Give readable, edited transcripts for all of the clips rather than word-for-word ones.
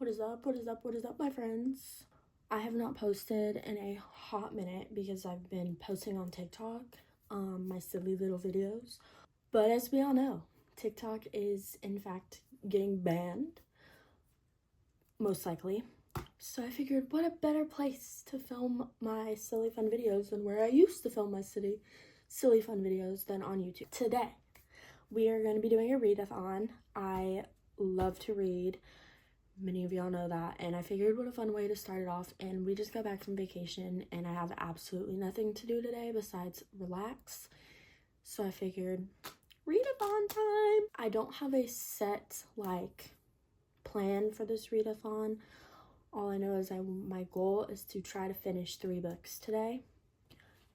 What is up? What is up? What is up, my friends? I have not posted in a hot minute because I've been posting on TikTok, my silly little videos. But as we all know, TikTok is in fact getting banned, most likely. So I figured what a better place to film my silly fun videos than where I used to film my silly fun videos than on YouTube. Today, we are going to be doing a readathon. I love to read. Many of y'all know that, and I figured what a fun way to start it off. And we just got back from vacation and I have absolutely nothing to do today besides relax, so I figured readathon time. I don't have a set plan for this readathon. All I know is my goal is to try to finish 3 books today,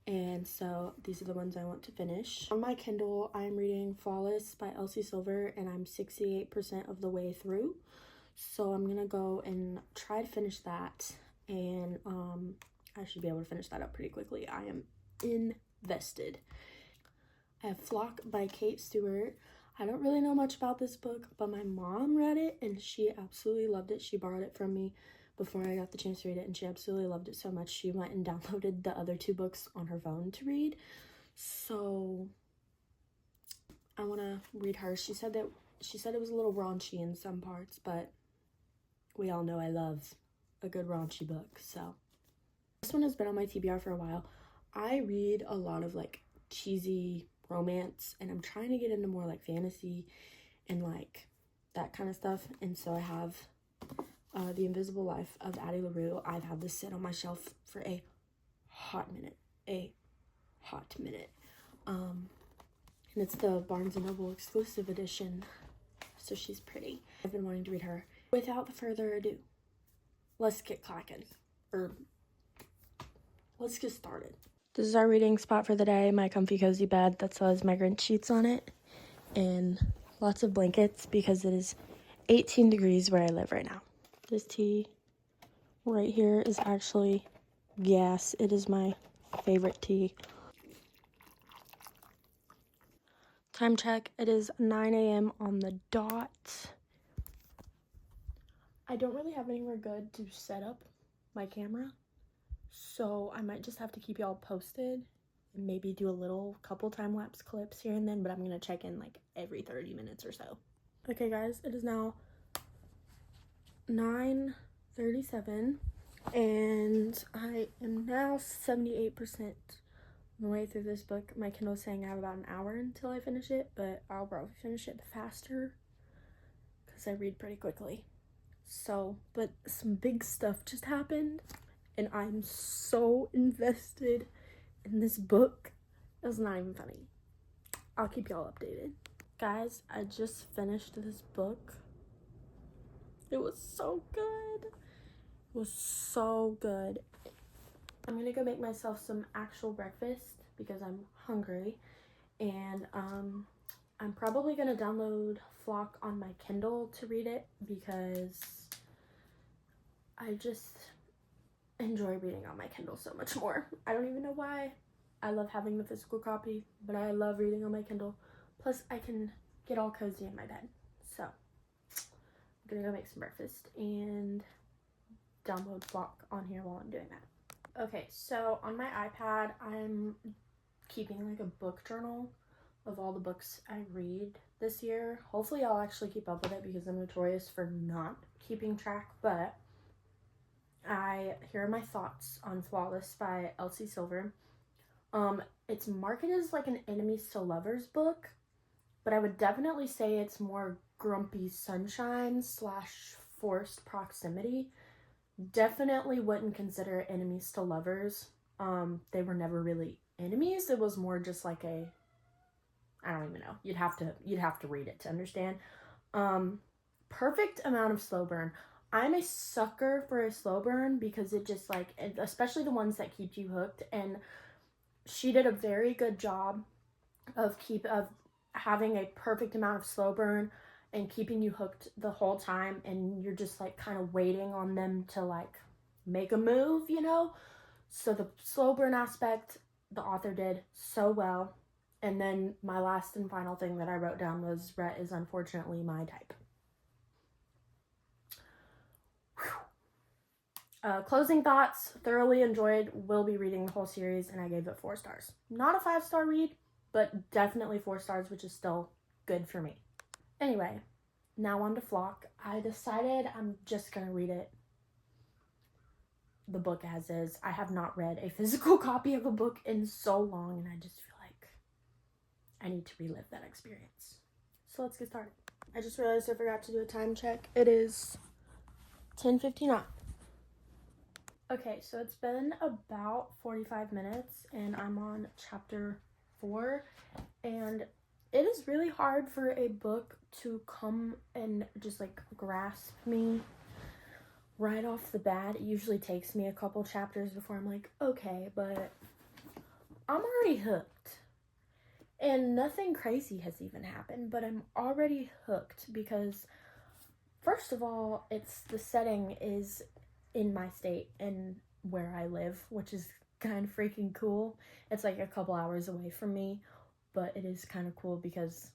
and so these are the ones I want to finish. On my Kindle, I'm reading Flawless by Elsie Silver, and I'm 68% of the way through. So I'm gonna go and try to finish that, and I should be able to finish that up pretty quickly. I am invested. I have Flock by Kate Stewart. I don't really know much about this book, but my mom read it and she absolutely loved it. She borrowed it from me before I got the chance to read it, and she absolutely loved it so much she went and downloaded the other 2 books on her phone to read. So I want to read her. She said it was a little raunchy in some parts, but we all know I love a good raunchy book. So this one has been on my TBR for a while. I read a lot of cheesy romance, and I'm trying to get into more fantasy and that kind of stuff. And so I have The Invisible Life of Addie LaRue. I've had this sit on my shelf for a hot minute. And it's the Barnes & Noble exclusive edition, so she's pretty. I've been wanting to read her. Without further ado, let's get clacking, or let's get started. This is our reading spot for the day. My comfy cozy bed that still has migrant sheets on it, and lots of blankets because it is 18 degrees where I live right now. This tea right here is actually gas. It is my favorite tea. Time check, it is 9 a.m. on the dot. I don't really have anywhere good to set up my camera, so I might just have to keep y'all posted and maybe do a couple time-lapse clips here and then, but I'm gonna check in every 30 minutes or so. Okay guys, it is now 9:37 and I am now 78% the way through this book. My Kindle's saying I have about an hour until I finish it, but I'll probably finish it faster because I read pretty quickly. So, but some big stuff just happened and I'm so invested in this book. It's not even funny. I'll keep y'all updated. Guys, I just finished this book. It was so good. It was so good. I'm gonna go make myself some actual breakfast because I'm hungry, and I'm probably gonna download Flock on my Kindle to read it because I just enjoy reading on my Kindle so much more. I don't even know why. I love having the physical copy, but I love reading on my Kindle. Plus, I can get all cozy in my bed. So, I'm gonna go make some breakfast and download Flock on here while I'm doing that. Okay, so on my iPad, I'm keeping a book journal of all the books I read this year. Hopefully I'll actually keep up with it because I'm notorious for not keeping track, but here are my thoughts on Flawless by Elsie Silver. It's marketed as an enemies to lovers book, but I would definitely say it's more grumpy sunshine / forced proximity. Definitely wouldn't consider it enemies to lovers. They were never really enemies. It was more just I don't even know. You'd have to read it to understand. Perfect amount of slow burn. I'm a sucker for a slow burn because it just especially the ones that keep you hooked, and she did a very good job of having a perfect amount of slow burn and keeping you hooked the whole time, and you're just kind of waiting on them to make a move, So the slow burn aspect, the author did so well. And then my last and final thing that I wrote down was Rhett is unfortunately my type. Closing thoughts, thoroughly enjoyed, will be reading the whole series, and I gave it 4 stars. Not a 5-star read, but definitely 4 stars, which is still good for me. Anyway, now on to Flock. I decided I'm just gonna read it, the book as is. I have not read a physical copy of a book in so long, and I just feel like I need to relive that experience. So let's get started. I just realized I forgot to do a time check. It is 10:59. Okay, so it's been about 45 minutes and I'm on chapter 4, and it is really hard for a book to come and just like grasp me right off the bat. It usually takes me a couple chapters before I'm like, okay, but I'm already hooked. And nothing crazy has even happened, but I'm already hooked because, first of all, the setting is in my state and where I live, which is kind of freaking cool. It's like a couple hours away from me, but it is kind of cool because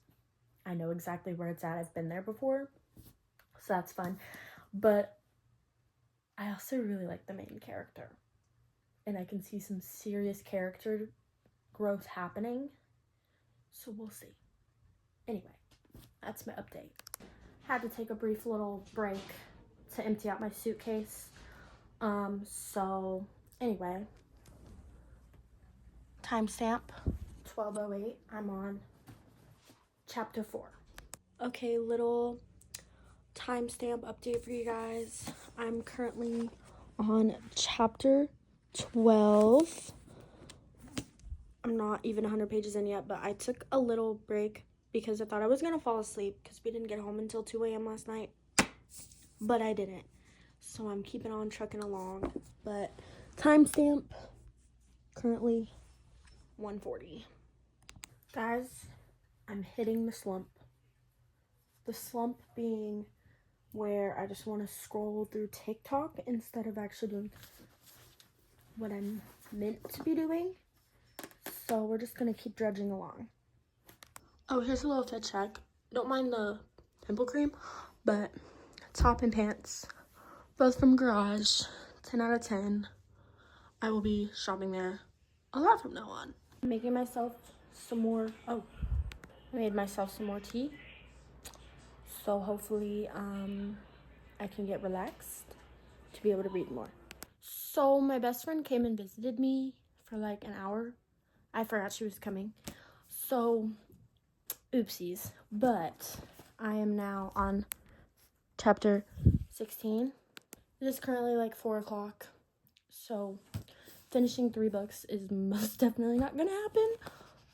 I know exactly where it's at. I've been there before, so that's fun. But I also really like the main character, and I can see some serious character growth happening, so we'll see. Anyway, that's my update. Had to take a brief little break to empty out my suitcase. So anyway, timestamp 12:08. I'm on chapter 4. Okay, little timestamp update for you guys. I'm currently on chapter 12. I'm not even 100 pages in yet, but I took a little break because I thought I was gonna fall asleep because we didn't get home until 2 a.m. last night, but I didn't. So I'm keeping on trucking along. But timestamp currently 1:40. Guys, I'm hitting the slump. The slump being where I just want to scroll through TikTok instead of actually doing what I'm meant to be doing. So we're just going to keep drudging along. Oh, here's a little fit check. Don't mind the pimple cream, but top and pants, both from Garage, 10 out of 10. I will be shopping there a lot from now on. I'm making myself some more, I made myself some more tea. So hopefully I can get relaxed to be able to read more. So my best friend came and visited me for like an hour. I forgot she was coming. So oopsies. But I am now on chapter 16. It is currently like 4 o'clock. So finishing 3 books is most definitely not gonna happen.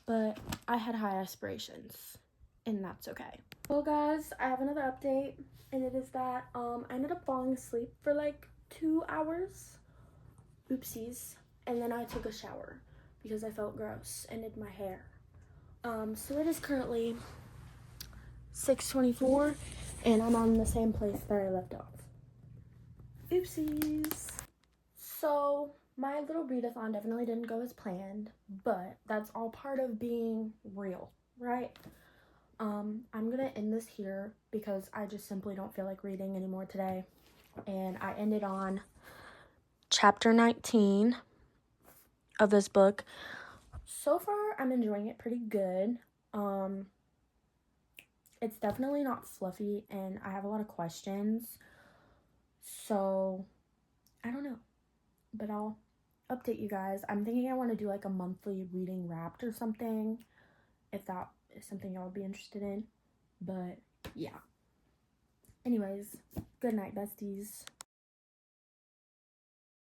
But I had high aspirations, and that's okay. Well guys, I have another update, and it is that I ended up falling asleep for like 2 hours. Oopsies. And then I took a shower because I felt gross and did my hair. So it is currently 6:24 and I'm on the same place that I left off. Oopsies. So my little readathon definitely didn't go as planned, but that's all part of being real, right? I'm gonna end this here because I just simply don't feel like reading anymore today. And I ended on chapter 19 of this book. So far, I'm enjoying it pretty good. It's definitely not fluffy, and I have a lot of questions. So, I don't know, but I'll update you guys. I'm thinking I want to do like a monthly reading wrapped or something, if that is something y'all would be interested in. But yeah. Anyways, good night, besties.